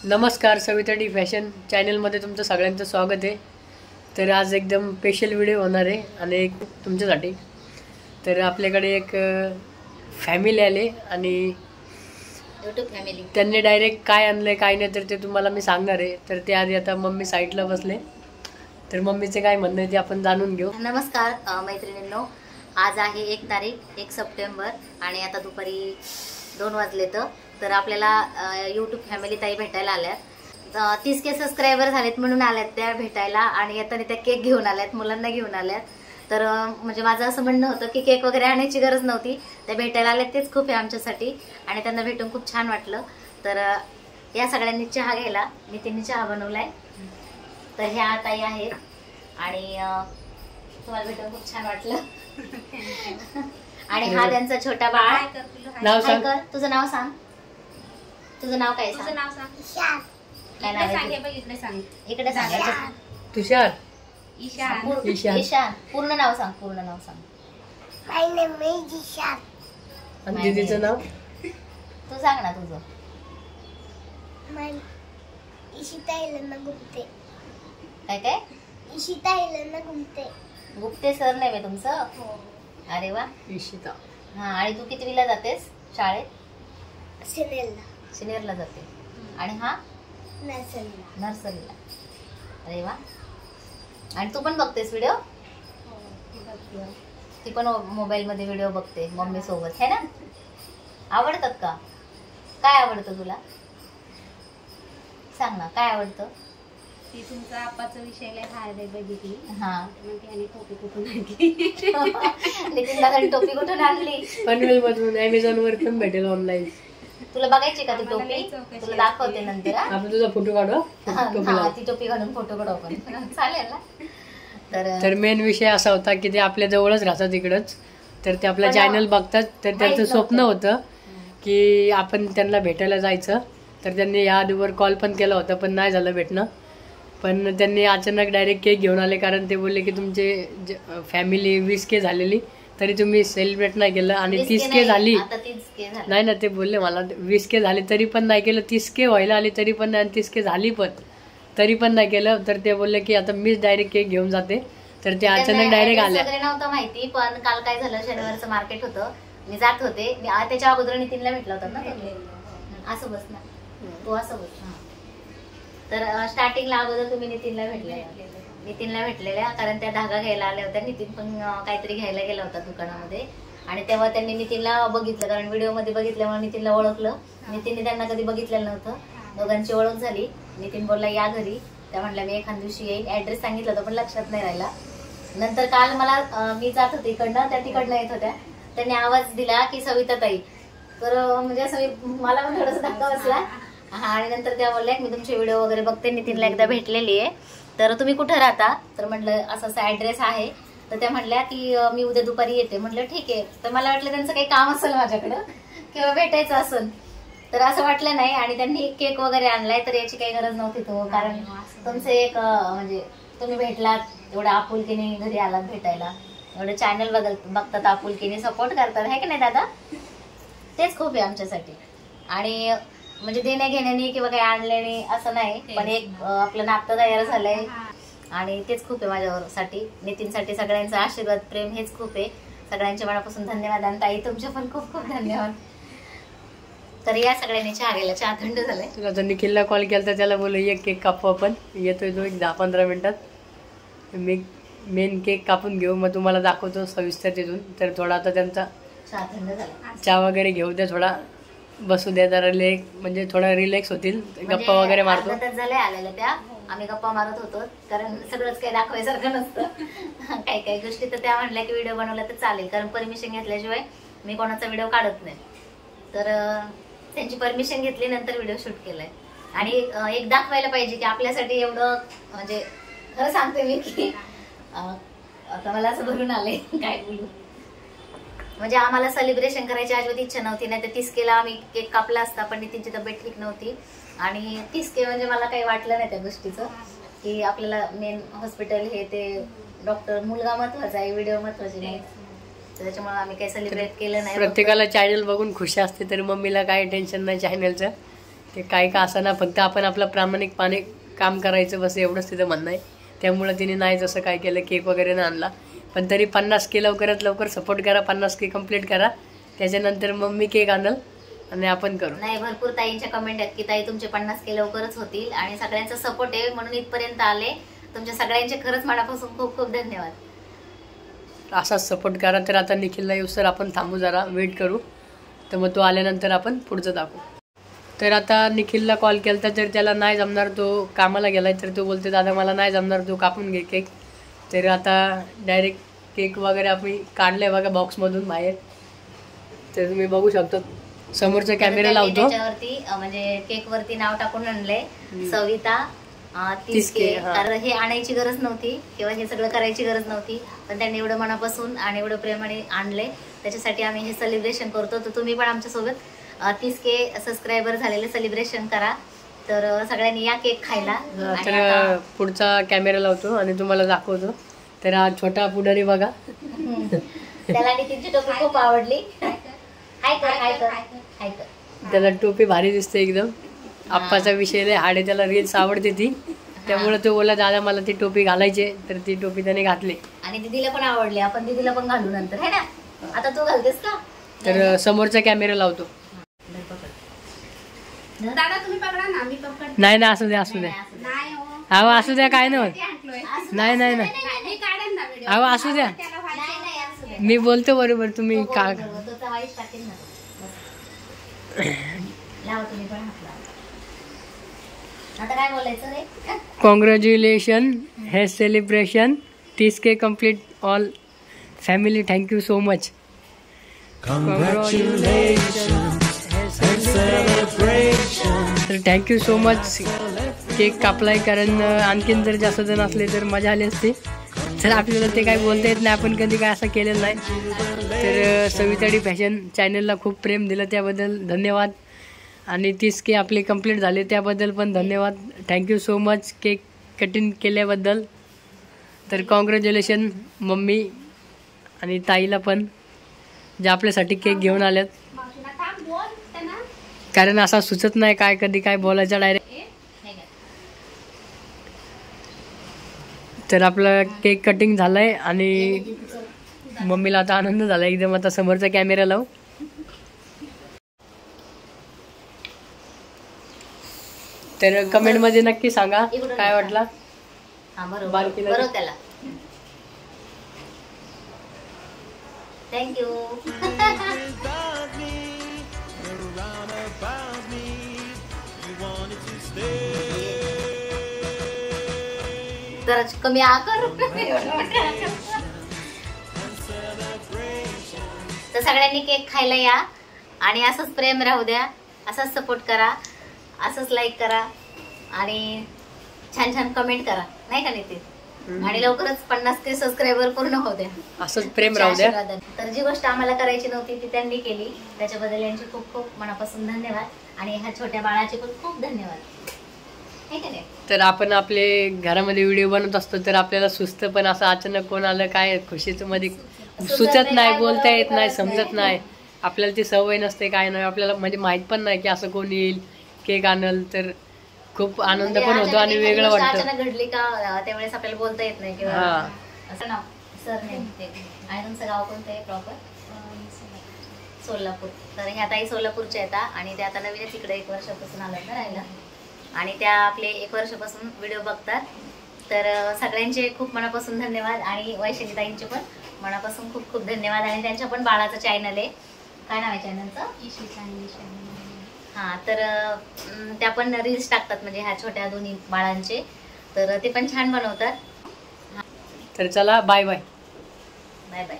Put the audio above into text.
नमस्कार, Savita D fashion चॅनलमध्ये तुमचं सगळ्यांचं स्वागत आहे। तर आज एकदम स्पेशल व्हिडिओ होणार आहे आणि एक तुमच्यासाठी। तर आपल्याकडे एक फॅमिली आले आणि YouTube फॅमिली त्यांनी डायरेक्ट काय आणलंय काय नाही तर ते तुम्हाला मी सांगणार आहे। तर ते आधी आता मम्मी साईडला बसले, तर मम्मीचे काय म्हणणं आहे ते आपण जाणून घेऊ। नमस्कार मैत्रिणींनो, आज आहे 1 तारीख 1 सप्टेंबर आणि आता दुपारी 2 वाजले। तर आपल्याला YouTube फॅमिली ताई भेटायला आल्यात। 30K सबस्क्रायबर झालेत म्हणून आल्यात त्या भेटायला आणि येताना त्या केक घेऊन आल्यात, मुलांना घेऊन आल्यात। तर म्हणजे माझं असं म्हणणं होतं की केक वगैरे आणायची गरज नव्हती, त्या भेटायला आल्यात तेच खूप आहे आमच्यासाठी आणि त्यांना भेटून खूप छान वाटलं। तर या सगळ्यांनी चहा घ्यायला, मी त्यांनी चहा बनवलाय। तर ह्या ताई आहेत आणि तुम्हाला भेटून खूप छान वाटलं। आणि हा त्यांचा छोटा बाळ, नाव सांग, तुझं नाव सांग, तुझं नाव काय सांग, नाव सांग, काय नाव आहे? इकडे सांग, इकडे सांगायचं। तुषार, ईशान, ईशान, पूर्ण नाव सांग, पूर्ण नाव सांग। माय नेम इज ईशान। आणि दीदीचं नाव तू सांग ना तुझं। माय इशिता इलना गुप्ते। काय काय? इशिता इलना गुप्ते। गुप्ते सर नाही आहे तुमचं? हो, अरे वा। इशिता। हा, आणि तू कितवीला जातेस शाळेत? सिनेलला, सिनियरला जाते। आणि हा नर्सरीला। नर्सरीला। अरे वा। आणि तू पण बघतेस व्हिडिओ? ती पण मोबाईल मध्ये व्हिडिओ बघते मम्मी सोबत, है ना? आवडतात का? काय आवडतं तुला? सांग ना, काय आवडतं? ती तुमचा आपाचा विषय लय हार्ड बघितली। हा, मग त्याने टोपी कुठून आणली? नितीन दादाने टोपी कुठून आणली? पनवेल मधून Amazon वर पण भेटेल ऑनलाईन। तुला बघायची का ती आम्हाला टोपी? लई चौकशी तुला दाखवते नंतर हा? आपण तुझा फोटो काढू हा, टोपीला। हा, ती टोपी घालून फोटो काढू आपण। चालेल ना? तर मेन विषय असा होता की ते आपल्या जवळच राहतात इकडच, तर ते आपलं पण चॅनल बघतात। तर त्यांचं माहित स्वप्न नव्हतं. होतं की आपण त्यांना भेटायला जायचं। तर त्यांनी या आधीवर कॉल पण केला होता पण नाही झालं भेटणं। पण त्यांनी अचानक डायरेक्ट केक घेऊन आले, कारण ते बोलले की तुमचे फॅमिली 20K झालेली तरी तुम्ही सेलिब्रेट नाही केलं आणि 30K झाली। आता 30K झाली। नाही ना, ते बोलले मला 20K झाली तरी पण नाही केलं, 30K व्हायला आली तरी पण नाही, 30K झाली पण तरी पण नाही केलं। तर ते बोलले की आता मीच डायरेक्ट केक घेऊन जाते। तर ते अचानक डायरेक्ट आल्या। वगैरे नव्हतं माहिती, पण काल काय झालं, शनिवारचं मार्केट होतं, मी जात होते, मी त्याच्या अगोदर नितीनला भेटला होता ना तुम्ही? असं बस ना, तू असं बस। तर स्टार्टिंगला अगोदर तुम्ही नितीनला भेटलेल्या, कारण त्या धागा घ्यायला आल्या होत्या। नितीन पण काहीतरी घ्यायला गेला होता दुकानामध्ये आणि तेव्हा त्यांनी नितीनला बघितलं, कारण व्हिडिओ मध्ये बघितल्यामुळे नितीनला ओळखलं। नितीनने त्यांना कधी बघितलेलं नव्हतं, दोघांची ओळख झाली। नितीन बोलला या घरी, त्या म्हटल्या मी एखाद दिवशी येईल। ऍड्रेस सांगितलं होतं पण लक्षात नाही राहिला। नंतर काल मला मी जात होते इकडनं, त्या तिकडनं येत होत्या, त्यांनी आवाज दिला की सविता ताई। तर म्हणजे असं मला पण थोडासा धक्का बसला। हा, आणि नंतर त्या बोलल्या मी तुमचे व्हिडिओ वगैरे बघते, नितीनला एकदा भेटलेली आहे, तर तुम्ही कुठे राहता? तर म्हटलं असं असं ऍड्रेस आहे। तर त्या म्हटल्या की मी उद्या दुपारी येते। म्हटलं ठीक आहे। तर मला वाटलं त्यांचं काही काम असेल माझ्याकडं किंवा भेटायचं असेल, तर असं वाटलं नाही। आणि त्यांनी केक वगैरे आणलाय, तर याची काही गरज नव्हती तो, कारण तुमचे एक म्हणजे तुम्ही भेटलात, एवढ्या आपुलकीने घरी आलात भेटायला, एवढं चॅनल बघतात, आपुलकीने सपोर्ट करतात, है की नाही दादा? तेच खूप आहे आमच्यासाठी। आणि म्हणजे देण्या घेण्याने किंवा काही आणल्याने असं नाही, पण एक आपलं नातं तयार झालंय आणि तेच खूप आहे माझ्यासाठी, नितीनसाठी। सगळ्यांचा आशीर्वाद, प्रेम हेच खूप आहे। सगळ्यांच्या मनापासून धन्यवाद आणि ताई तुमचे पण खूप खूप धन्यवाद। तर या सगळ्यांनी चहा घ्यायला, चहा थंड झालाय। तुला तर निखिलला कॉल केला तर त्याला बोललो एक केक कापू आपण, येतोय तो एक 10-15 मिनिटात। मी मेन केक कापून घेऊ, मग तुम्हाला दाखवतो सविस्तर तिथून। तर थोडा आता त्यांचा चहा थंड झाला, चहा वगैरे घेऊ द्या, थोडा बसू द्या जरा, म्हणजे थोडा रिलॅक्स होतील, गप्पा वगैरे मारतो। अर्धा तास झाले आलेल्या त्या, आम्ही गप्पा मारत होतो, कारण सगळंच काही दाखवायसारखं नसतं। काही काही गोष्टी तर त्या म्हणल्या की व्हिडिओ बनवला तर चालेल, कारण परमिशन घेतल्याशिवाय मी कोणाचा व्हिडिओ काढत नाही। तर त्यांची परमिशन घेतली, नंतर व्हिडिओ शूट केलाय। आणि एक दाखवायला पाहिजे की आपल्यासाठी एवढं, म्हणजे खरं सांगते मी की आता मला असं भरून आले काय बोलू। म्हणजे आम्हाला सेलिब्रेशन करायची अजिबात इच्छा नव्हती, नाही तर 30Kला आम्ही केक कापला असता, पण तिची तब्येत ठीक नव्हती। आणि 30K म्हणजे मला काही वाटलं नाही त्या गोष्टीचं, की आपल्याला मेन हॉस्पिटल हे ते डॉक्टर, मुलगा महत्वाचा आहे, व्हिडिओ महत्वाचे नाही। त्याच्यामुळे आम्ही काही सेलिब्रेट केलं नाही। प्रत्येकाला चॅनल बघून खुशी असते, तर मम्मीला काही टेन्शन नाही चॅनलचं, ते काय का असं ना, फक्त आपण आपलं प्रामाणिकपणे काम करायचं बस, एवढंच तिथं म्हणणं आहे. त्यामुळं तिने नाही जसं काय केलं, केक वगैरे नाही आणला. पण तरी 50K लवकरात लवकर सपोर्ट करा, 50K कंप्लीट करा. त्याच्यानंतर मग मी केक आणल आणि आपण करू. नाही, भरपूर ताईंच्या कमेंट आहेत की ताई तुमचे 50K लवकरच होतील आणि सगळ्यांचा सपोर्ट आहे म्हणून इथपर्यंत आले. तुमच्या सगळ्यांचे खरंच मनापासून खूप खूप धन्यवाद. असाच सपोर्ट करा. तर आता निखिलला येऊ सर आपण थांबू, जरा वेट करू. तर मग तो आल्यानंतर आपण पुढचं दाखवू. तर आता निखिलला कॉल केला तर त्याला नाही जमणार, तो कामाला गेलाय. तर तो बोलते दादा मला नाही जमणार, तू कापून घे केक. तर आता डायरेक्ट केक वगैरे आपण काढले बघा बॉक्समधून बाहेर. तर तुम्ही बघू शकता, समोरचा कॅमेरा लावतो. त्याच्यावरती म्हणजे केक वरती नाव टाकून आणले सविता 30K. कारण हे आणायची गरज नव्हती किंवा हे सगळं करायची गरज नव्हती, पण त्यांनी एवढं मनापासून आणि एवढं प्रेमाने आणले. त्याच्यासाठी आम्ही हे सेलिब्रेशन करतो. तर तुम्ही पण आमच्यासोबत 30K सबस्क्रायबर झालेले सेलिब्रेशन करा. तर सगळ्यांनी या केक खायला. तर पुढचा कॅमेरा लावतो आणि तुम्हाला दाखवतो. तर हा छोटा पुढारी बघा, त्याला नितीनची टोपी खूप आवडली. हाय कर हाय कर हाय कर. त्याला टोपी भारी दिसते एकदम. आप्पाचा विषय लय हाडे, त्याला रील्स आवडते ती. त्यामुळे तो बोला दादा मला ती टोपी घालायची. तर ती टोपी त्याने घातली आणि दीदीला पण आवडली. आपण दीदीला पण घालू नंतर, है ना. आता तू घालतेस का? तर समोरचा कॅमेरा लावतो. दादा तुम्ही पकडा ना, मी पकड. नाही नाही, असू द्या असू द्या. नाही हो. अहो असू द्या, काय नाही होत. नाही नाही नाही, मी काढेन ना व्हिडिओ. अहो असू द्या, त्याला व्हायचं. नाही असू दे. मी बोलतो बरोबर. तुम्ही का तो वाईट टाकेल ना. लावा तुम्ही पण हात लावा. आता काय बोलायचं रे? कॉंग्रॅच्युलेशन हे celebration 30K complete all family. Thank you so much. तर थँक्यू सो मच. केक कापलाय, कारण आणखीन जर जास्त जण असले तर मजा आली असती. तर आपल्याला ते काय बोलता येत नाही, आपण कधी काय असं केलेलं नाही. तर सविताडी फॅशन चॅनलला खूप प्रेम दिलं त्याबद्दल धन्यवाद. आणि 30K आपले कंप्लीट झाले त्याबद्दल पण धन्यवाद. Thank you so much cake cutting केल्याबद्दल. तर कॉंग्रॅच्युलेशन मम्मी आणि ताईला पण, जे आपल्यासाठी केक घेऊन आल्यात. मावशीला थांब बोल त्यांना. कारण असा सुचत नाही काय कधी काय बोलायचं डायरेक्ट. तर आपलं केक कटिंग झालंय आणि मम्मीला आता आनंद झाला एकदम. आता समोरचा कॅमेरा लावू. तर कमेंट मध्ये नक्की सांगा काय वाटला. हा बरोबर बारकीला बरोबर त्याला. थँक्यू. जरा कमी आकार. तर सगळ्यांनी केक खायला या आणि असंच प्रेम राहू द्या, असंच सपोर्ट करा, असंच लाईक करा आणि छान छान कमेंट करा, नाही का नितीन. आणि लवकरच 50K सबस्क्रायबर पूर्ण होऊ द्या. असंच प्रेम राहू द्या. तर जी गोष्ट आम्हाला करायची नव्हती ती त्यांनी केली, त्याच्याबद्दल यांचे खूप खूप मनापासून धन्यवाद. आणि ह्या छोट्या बाळाचे पण खूप धन्यवाद. तर आपण आपले घरामध्ये व्हिडिओ बनवत असतो तर आपल्याला सुचतं, पण असं अचानक कोण आलं काय खुशीचं मध्ये सुचत नाही, बोलता येत नाही, समजत नाही. आपल्याला ती सवय नसते काय नाही, आपल्याला म्हणजे माहित पण नाही की असं कोण येईल केक आणल. तर खूप आनंद पण होतो आणि वेगळं वाटतं. अचानक घडली का त्यावेळेस आपल्याला बोलता येत नाही किंवा असं नाव सर नेम ते. आणि तुमचं गाव कोणतं आहे प्रॉपर? सोलापूर. तर ह्या ताई सोलापूरच्या येतात आणि त्या आता नवीनच इकडे 1 वर्षापासून आलं ना राहायला. आणि त्या आपले 1 वर्षापासून व्हिडिओ बघतात. तर सगळ्यांचे खूप मनापासून धन्यवाद. आणि वैशाली ताईंचे पण मनापासून खूप खूप धन्यवाद. आणि त्यांच्या पण बाळाचं चॅनल आहे, काय नाव आहे चॅनलचं? हां. तर त्या पण रील्स टाकतात म्हणजे ह्या छोट्या दोन्ही बाळांचे. तर ते पण छान बनवतात. तर चला बाय बाय. Bye bye.